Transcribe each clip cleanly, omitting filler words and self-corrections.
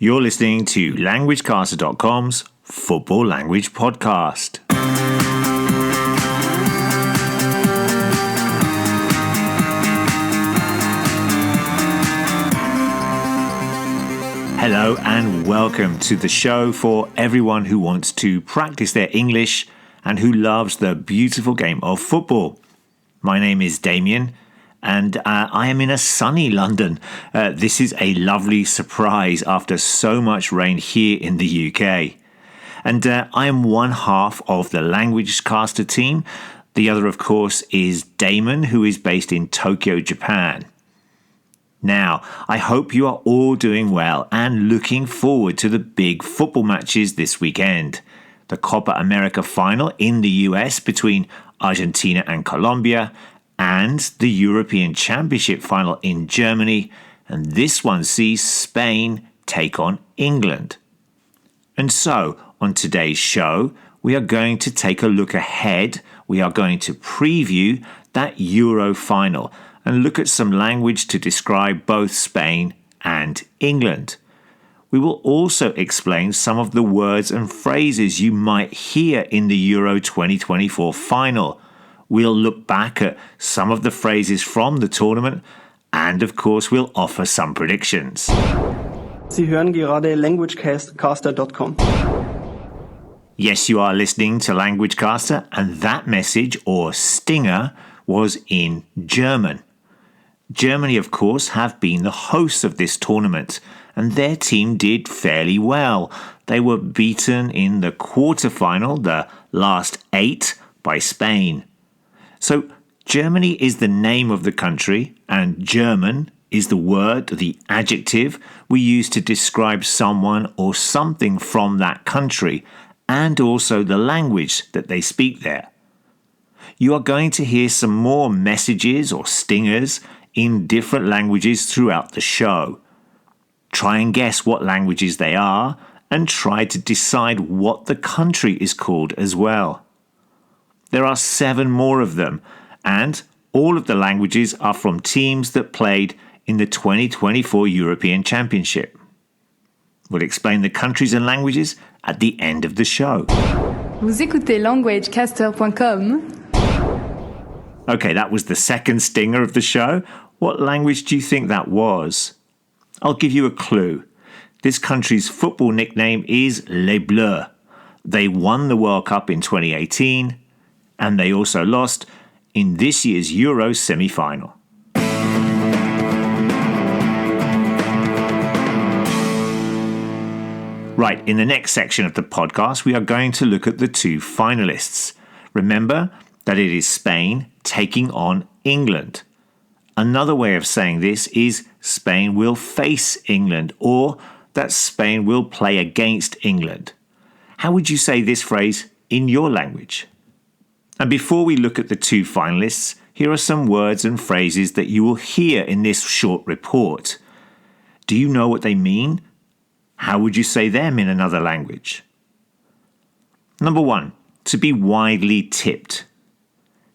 You're listening to LanguageCaster.com's Football Language Podcast. Hello and welcome to the show for everyone who wants to practice their English and who loves the beautiful game of football. My name is Damien and I am in a sunny London. This is a lovely surprise after so much rain here in the UK. And I am one half of the Language Caster team. The other, of course, is Damon, who is based in Tokyo, Japan. Now, I hope you are all doing well and looking forward to the big football matches this weekend. The Copa America final in the US between Argentina and Colombia, and the European Championship final in Germany, and this one sees Spain take on England. And so, on today's show, we are going to take a look ahead. We are going to preview that Euro final and look at some language to describe both Spain and England. We will also explain some of the words and phrases you might hear in the Euro 2024 final. We'll look back at some of the phrases from the tournament and, of course, we'll offer some predictions. Sie hören gerade LanguageCaster.com. Yes, you are listening to Language Caster, and that message, or stinger, was in German. Germany, of course, have been the hosts of this tournament, and their team did fairly well. They were beaten in the quarterfinal, the last 8, by Spain. So, Germany is the name of the country, and German is the word, the adjective we use to describe someone or something from that country, and also the language that they speak there. You are going to hear some more messages or stingers in different languages throughout the show. Try and guess what languages they are, and try to decide what the country is called as well. There are 7 more of them, and all of the languages are from teams that played in the 2024 European Championship. We'll explain the countries and languages at the end of the show. Vous écoutez LanguageCaster.com. Okay, that was the second stinger of the show. What language do you think that was? I'll give you a clue. This country's football nickname is Les Bleus. They won the World Cup in 2018, and they also lost in this year's Euro semi-final. Right, in the next section of the podcast, we are going to look at the 2 finalists. Remember that it is Spain taking on England. Another way of saying this is Spain will face England, or that Spain will play against England. How would you say this phrase in your language? And before we look at the 2 finalists, here are some words and phrases that you will hear in this short report. Do you know what they mean? How would you say them in another language? Number 1, to be widely tipped.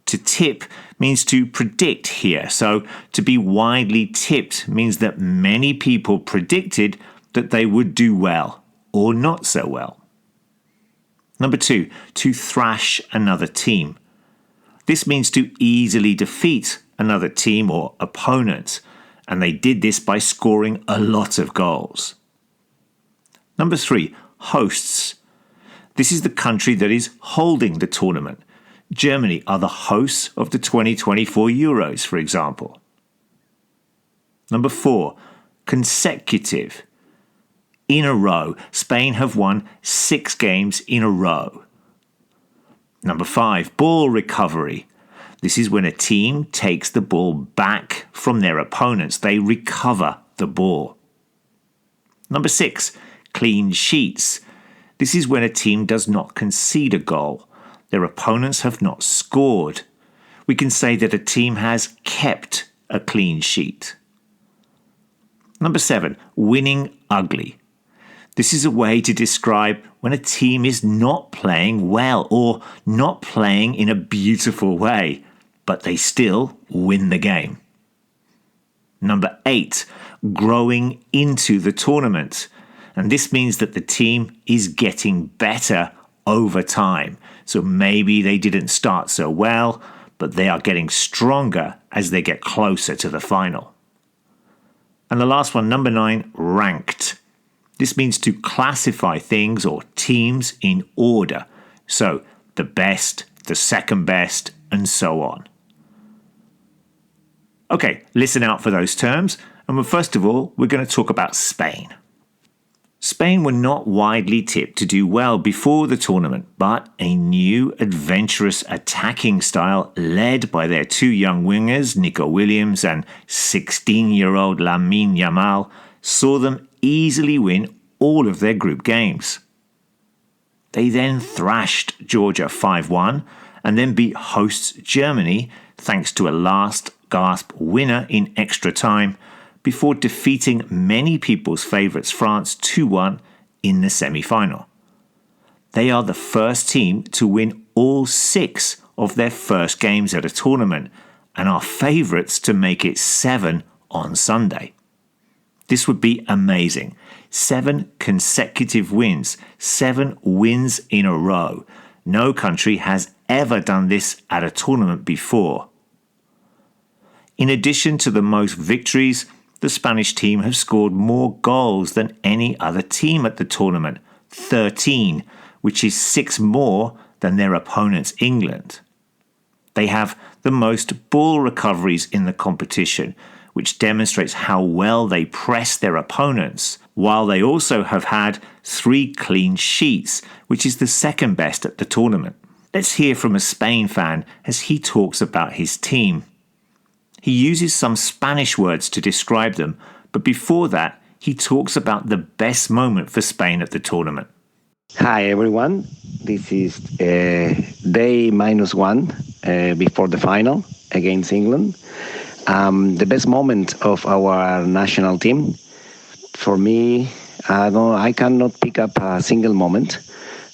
To tip means to predict here. So to be widely tipped means that many people predicted that they would do well or not so well. Number 2, to thrash another team. This means to easily defeat another team or opponent, and they did this by scoring a lot of goals. Number 3, hosts. This is the country that is holding the tournament. Germany are the hosts of the 2024 Euros, for example. Number 4, consecutive. In a row, Spain have won 6 games in a row. Number 5, ball recovery. This is when a team takes the ball back from their opponents. They recover the ball. Number 6, clean sheets. This is when a team does not concede a goal. Their opponents have not scored. We can say that a team has kept a clean sheet. Number 7, winning ugly. This is a way to describe when a team is not playing well or not playing in a beautiful way, but they still win the game. Number 8, growing into the tournament. And this means that the team is getting better over time. So maybe they didn't start so well, but they are getting stronger as they get closer to the final. And the last one, number 9, ranked. This means to classify things or teams in order. So the best, the second best, and so on. Okay, listen out for those terms. And first of all, we're going to talk about Spain. Spain were not widely tipped to do well before the tournament, but a new adventurous attacking style led by their 2 young wingers, Nico Williams and 16-year-old Lamine Yamal, saw them easily win all of their group games. They then thrashed Georgia 5-1 and then beat hosts Germany thanks to a last-gasp winner in extra time, before defeating many people's favourites France 2-1 in the semi-final. They are the first team to win all 6 of their first games at a tournament and are favourites to make it 7 on Sunday. This would be amazing. 7 consecutive wins, 7 wins in a row. No country has ever done this at a tournament before. In addition to the most victories, the Spanish team have scored more goals than any other team at the tournament, 13, which is 6 more than their opponents England. They have the most ball recoveries in the competition, which demonstrates how well they press their opponents, while they also have had 3 clean sheets, which is the second best at the tournament. Let's hear from a Spain fan as he talks about his team. He uses some Spanish words to describe them, but before that, he talks about the best moment for Spain at the tournament. Hi everyone, this is day -1 before the final against England. The best moment of our national team, for me, I cannot pick up a single moment.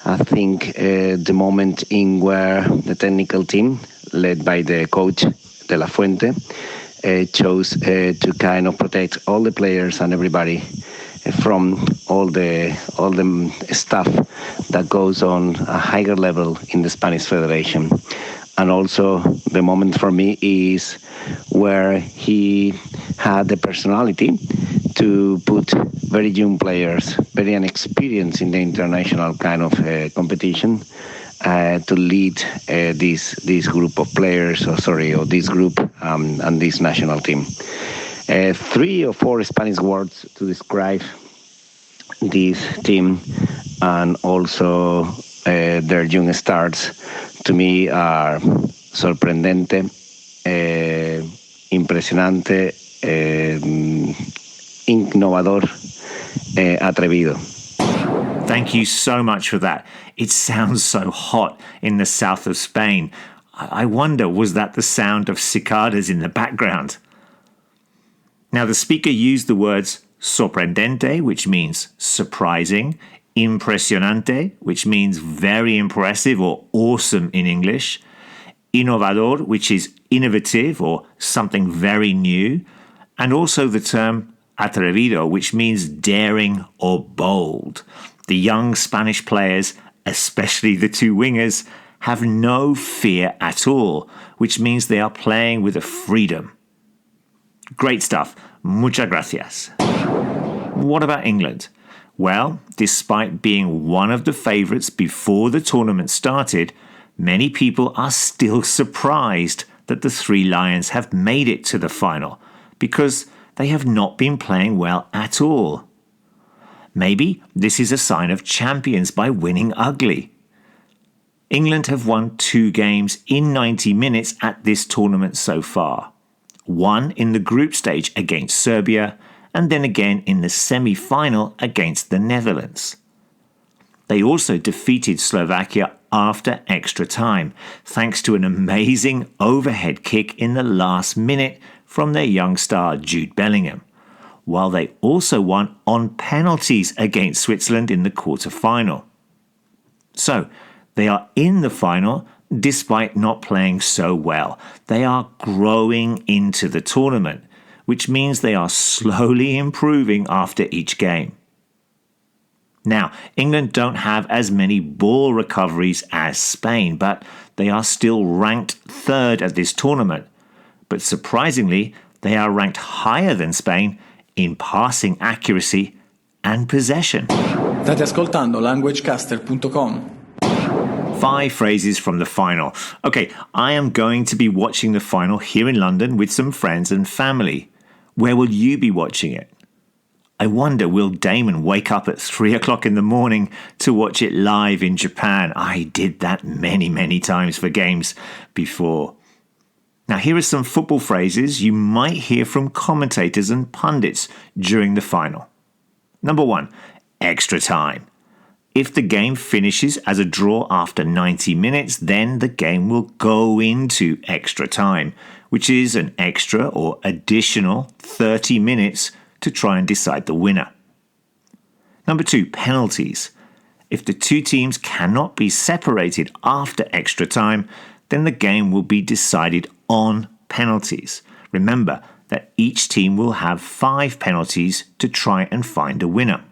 I think the moment in where the technical team, led by the coach De La Fuente, chose to kind of protect all the players and everybody from all the stuff that goes on a higher level in the Spanish Federation. And also the moment for me is where he had the personality to put very young players, very inexperienced in the international kind of competition, to lead this group of players, or this group and this national team. 3 or 4 Spanish words to describe this team and also their young stars to me are sorprendente, impresionante, innovador, atrevido. Thank you so much for that. It sounds so hot in the south of Spain. I wonder, was that the sound of cicadas in the background? Now, the speaker used the words sorprendente, which means surprising, impresionante, which means very impressive or awesome in English, innovador, which is innovative or something very new, and also the term atrevido, which means daring or bold. The young Spanish players, especially the 2 wingers, have no fear at all, which means they are playing with a freedom. Great stuff. Muchas gracias. What about England? Well, despite being one of the favourites before the tournament started, many people are still surprised that the 3 Lions have made it to the final, because they have not been playing well at all. Maybe this is a sign of champions by winning ugly. England have won 2 games in 90 minutes at this tournament so far. One in the group stage against Serbia, and then again in the semi-final against the Netherlands. They also defeated Slovakia after extra time, thanks to an amazing overhead kick in the last minute from their young star Jude Bellingham, while they also won on penalties against Switzerland in the quarter-final. So, they are in the final despite not playing so well. They are growing into the tournament, which means they are slowly improving after each game. Now, England don't have as many ball recoveries as Spain, but they are still ranked third at this tournament. But surprisingly, they are ranked higher than Spain in passing accuracy and possession. State ascoltando languagecaster.com. 5 phrases from the final. Okay, I am going to be watching the final here in London with some friends and family. Where will you be watching it? I wonder, will Damon wake up at 3 o'clock in the morning to watch it live in Japan? I did that many times for games before. Now, here are some football phrases you might hear from commentators and pundits during the final. Number 1, extra time. If the game finishes as a draw after 90 minutes, then the game will go into extra time, which is an extra or additional 30 minutes to try and decide the winner. Number 2, penalties. If the two teams cannot be separated after extra time, then the game will be decided on penalties. Remember that each team will have 5 penalties to try and find a winner.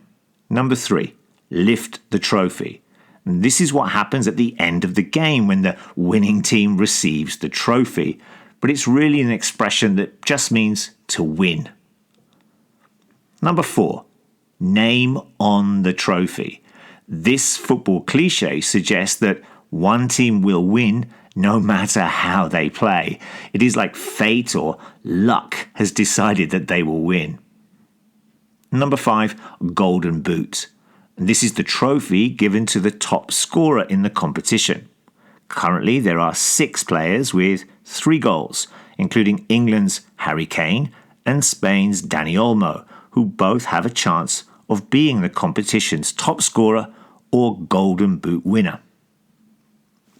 Number 3, lift the trophy. And this is what happens at the end of the game when the winning team receives the trophy, but it's really an expression that just means to win. Number 4, name on the trophy. This football cliche suggests that one team will win no matter how they play. It is like fate or luck has decided that they will win. Number 5, golden boot. This is the trophy given to the top scorer in the competition. Currently, there are 6 players with 3 goals, including England's Harry Kane and Spain's Dani Olmo, who both have a chance of being the competition's top scorer or golden boot winner.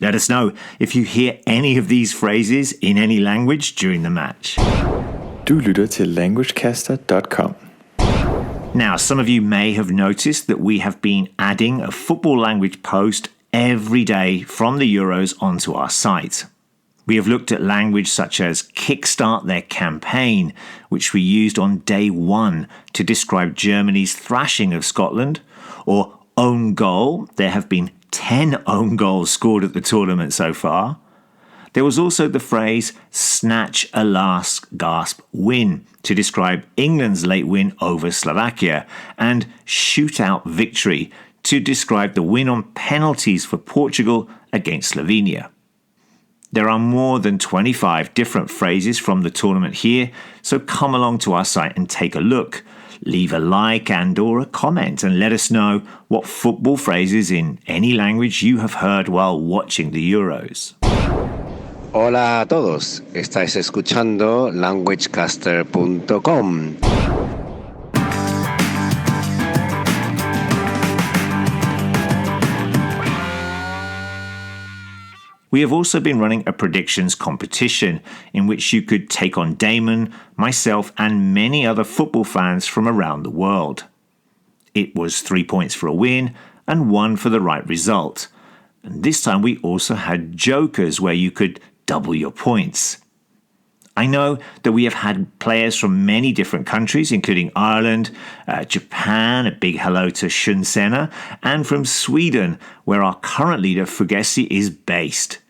Let us know if you hear any of these phrases in any language during the match. Du lytter til languagecaster.com. Now, some of you may have noticed that we have been adding a football language post every day from the Euros onto our site. We have looked at language such as kickstart their campaign, which we used on day 1 to describe Germany's thrashing of Scotland, or own goal. There have been 10 own goals scored at the tournament so far. There was also the phrase snatch a last gasp win to describe England's late win over Slovakia, and shootout victory to describe the win on penalties for Portugal against Slovenia. There are more than 25 different phrases from the tournament here, so come along to our site and take a look. Leave a like and or a comment and let us know what football phrases in any language you have heard while watching the Euros. Hola a todos, estáis escuchando languagecaster.com. We have also been running a predictions competition in which you could take on Damon, myself, and many other football fans from around the world. It was 3 points for a win and 1 for the right result. And this time we also had jokers where you could double your points. I know that we have had players from many different countries, including Ireland, Japan, a big hello to Shun Senna, and from Sweden, where our current leader Fugessi is based.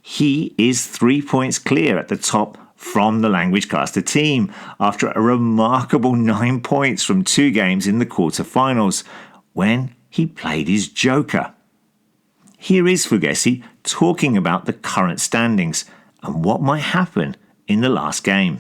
He is 3 points clear at the top from the LanguageCaster team after a remarkable 9 points from 2 games in the quarterfinals when he played his joker. Here is Fugessi talking about the current standings and what might happen in the last game.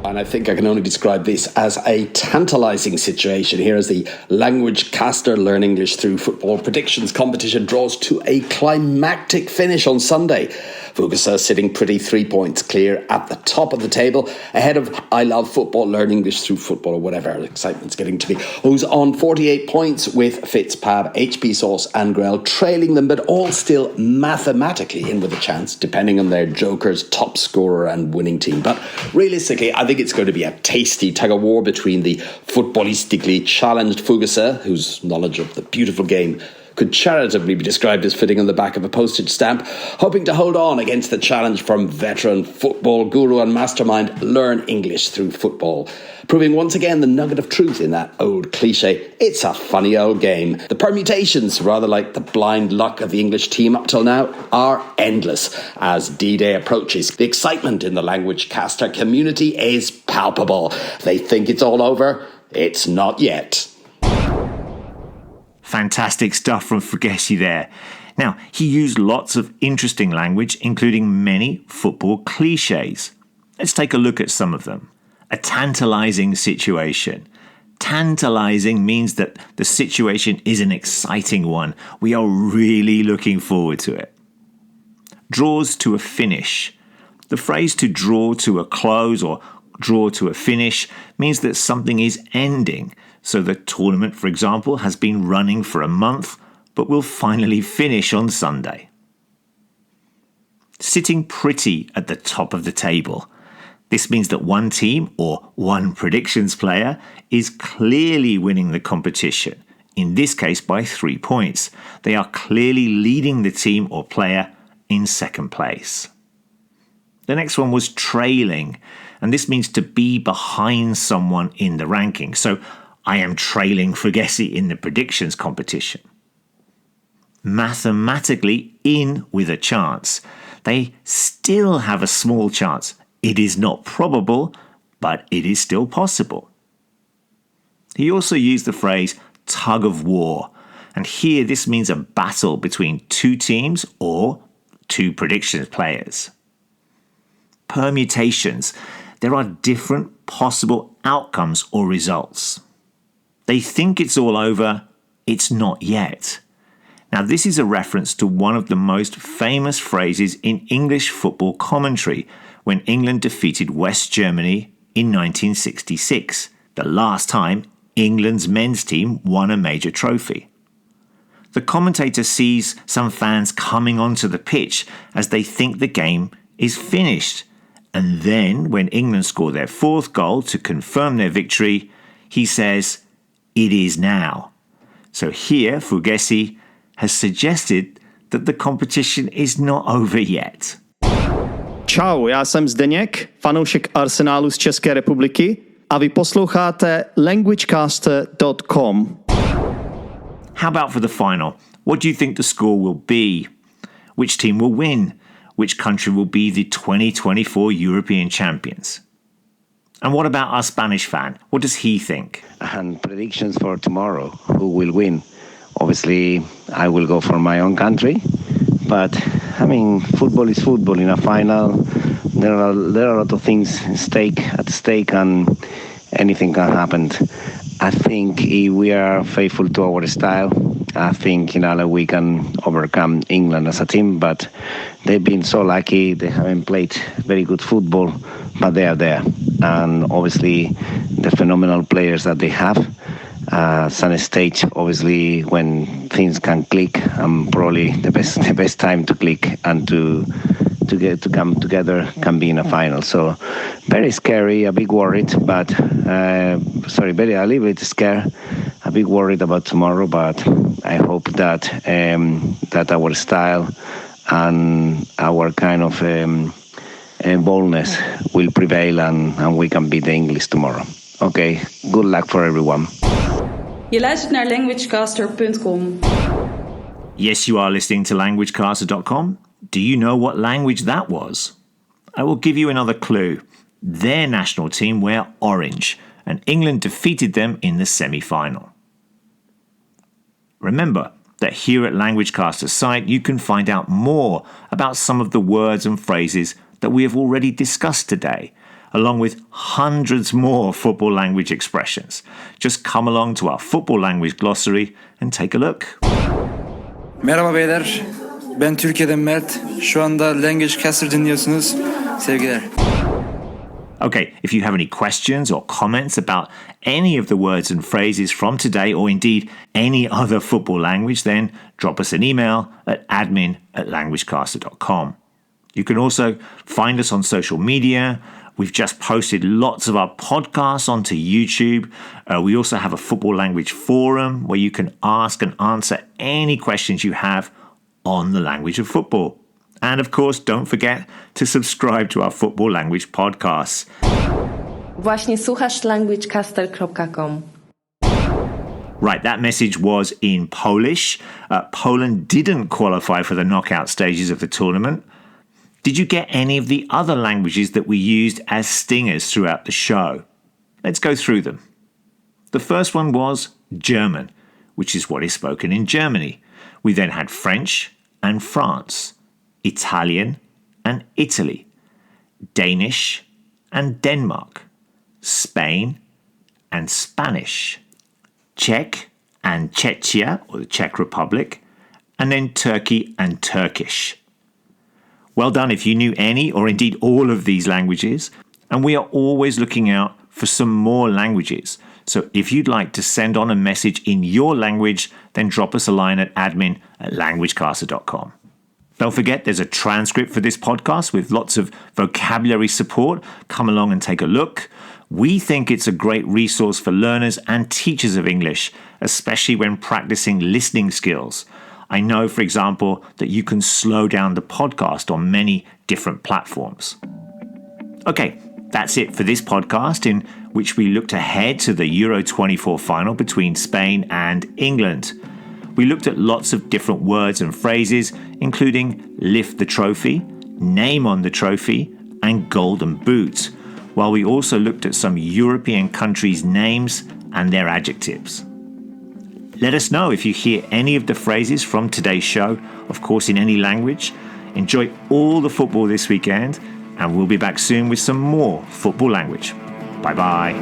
And I think I can only describe this as a tantalising situation here as the LanguageCaster Learn English Through Football predictions competition draws to a climactic finish on Sunday. Fugasa sitting pretty 3 points clear at the top of the table, ahead of I Love Football, Learn English Through Football, or whatever excitement's getting to be, who's on 48 points with Fitzpab, HP Sauce and Grell trailing them, but all still mathematically in with a chance, depending on their joker's top scorer and winning team. But realistically, I think it's going to be a tasty tug-of-war between the footballistically challenged Fugasa, whose knowledge of the beautiful game could charitably be described as fitting on the back of a postage stamp, hoping to hold on against the challenge from veteran football guru and mastermind Learn English Through Football, proving once again the nugget of truth in that old cliche, it's a funny old game. The permutations, rather like the blind luck of the English team up till now, are endless as D-Day approaches. The excitement in the Language Caster community is palpable. They think it's all over. It's not yet. Fantastic stuff from Fugessi there. Now, he used lots of interesting language, including many football cliches. Let's take a look at some of them. A tantalizing situation. Tantalizing means that the situation is an exciting one. We are really looking forward to it. Draws to a finish. The phrase to draw to a close or draw to a finish means that something is ending. So the tournament, for example, has been running for a month, but will finally finish on Sunday. Sitting pretty at the top of the table. This means that one team or one predictions player is clearly winning the competition, in this case by 3 points. They are clearly leading the team or player in second place. The next one was trailing, and this means to be behind someone in the ranking. So I am trailing Fugessi in the predictions competition. Mathematically in with a chance. They still have a small chance. It is not probable, but it is still possible. He also used the phrase tug of war, and here this means a battle between two teams or two predictions players. Permutations. There are different possible outcomes or results. They think it's all over. It's not yet. Now, this is a reference to one of the most famous phrases in English football commentary when England defeated West Germany in 1966, the last time England's men's team won a major trophy. The commentator sees some fans coming onto the pitch as they think the game is finished. And then, when England score their fourth goal to confirm their victory, he says, "It is now." So here, Fugessi has suggested that the competition is not over yet. Čau, já jsem Zdeněk, fanoušek Arsenálu z České republiky a vy posloucháte languagecaster.com. How about for the final? What do you think the score will be? Which team will win? Which country will be the 2024 European champions? And what about our Spanish fan? What does he think? And predictions for tomorrow, who will win? Obviously, I will go for my own country, but I mean, football is football. In a final, there are a lot of things at stake, and anything can happen. I think if we are faithful to our style, I think we can overcome England as a team. But they've been so lucky; they haven't played very good football, but they are there, and obviously, the phenomenal players that they have. Sun stage, obviously, when things can click, and probably the best time to click and to come together can be in a final. So very scary, a bit worried, but a little bit scared, a bit worried about tomorrow. But I hope that that our style and our kind of boldness will prevail, and we can beat the English tomorrow. Okay, good luck for everyone. Je luistert naar languagecaster.com. Yes, you are listening to languagecaster.com. Do you know what language that was? I will give you another clue. Their national team wear orange, and England defeated them in the semi-final. Remember that here at Languagecaster's site you can find out more about some of the words and phrases that we have already discussed today, along with hundreds more football language expressions. Just come along to our football language glossary and take a look. Merhaba beyler, ben Türkiye'den Mert. Şu anda Languagecaster dinliyorsunuz. Sevgiler. Okay, if you have any questions or comments about any of the words and phrases from today, or indeed any other football language, then drop us an email at admin@languagecaster.com. You can also find us on social media We've just posted lots of our podcasts onto YouTube. We also have a football language forum where you can ask and answer any questions you have on the language of football. And of course, don't forget to subscribe to our football language podcasts. Właśnie słuchasz languagecaster.com. Right, that message was in Polish. Poland didn't qualify for the knockout stages of the tournament. Did you get any of the other languages that we used as stingers throughout the show? Let's go through them. The first one was German, which is what is spoken in Germany. We then had French and France, Italian and Italy, Danish and Denmark, Spain and Spanish, Czech and Czechia, or the Czech Republic, and then Turkey and Turkish. Well done if you knew any or indeed all of these languages, and we are always looking out for some more languages. So if you'd like to send on a message in your language, then drop us a line at admin@languagecaster.com. Don't forget there's a transcript for this podcast with lots of vocabulary support. Come along and take a look. We think it's a great resource for learners and teachers of English, especially when practicing listening skills. I know, for example, that you can slow down the podcast on many different platforms. Okay, that's it for this podcast in which we looked ahead to the Euro 24 final between Spain and England. We looked at lots of different words and phrases, including lift the trophy, name on the trophy, and golden boot, while we also looked at some European countries' names and their adjectives. Let us know if you hear any of the phrases from today's show, of course in any language. Enjoy all the football this weekend, and we'll be back soon with some more football language. Bye-bye.